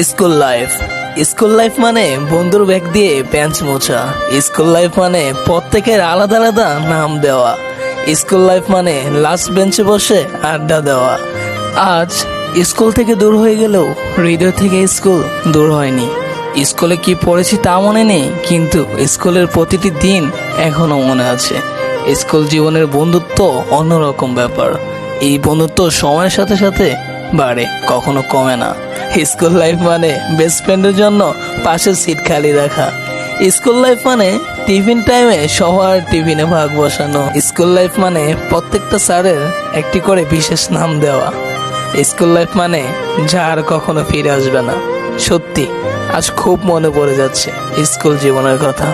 School life. School life মানে বন্ধুর bag দিয়ে বেঞ্চ মোছা। স্কুল লাইফ মানে প্রত্যেকের আলাদা আলাদা নাম দেওয়া। স্কুল লাইফ মানে লাস্ট বেঞ্চে বসে আড্ডা দেওয়া। আজ স্কুল থেকে দূর হয়ে গেলেও হৃদয় থেকে স্কুল দূর হয়নি। স্কুলে কি পড়েছি তা মনে নেই, কিন্তু স্কুলের প্রতিটি দিন এখনো মনে আছে। স্কুল জীবনের বন্ধুত্ব অন্যরকম ব্যাপার। এই বন্ধুত্ব সময়ের সাথে সাথে বাড়ে, কখনো কমে না। স্কুল লাইফ মানে বেস্ট ফ্রেন্ডের জন্য পাশের সিট খালি রাখা। স্কুল লাইফ মানে টিফিন টাইমে সবার টিফিনে ভাগ বসানো। স্কুল লাইফ মানে প্রত্যেকটা স্যারের একটি করে বিশেষ নাম দেওয়া। স্কুল লাইফ মানে যা আর কখনো ফিরে আসবে না। সত্যি আজ খুব মনে পড়ে যাচ্ছে স্কুল জীবনের কথা।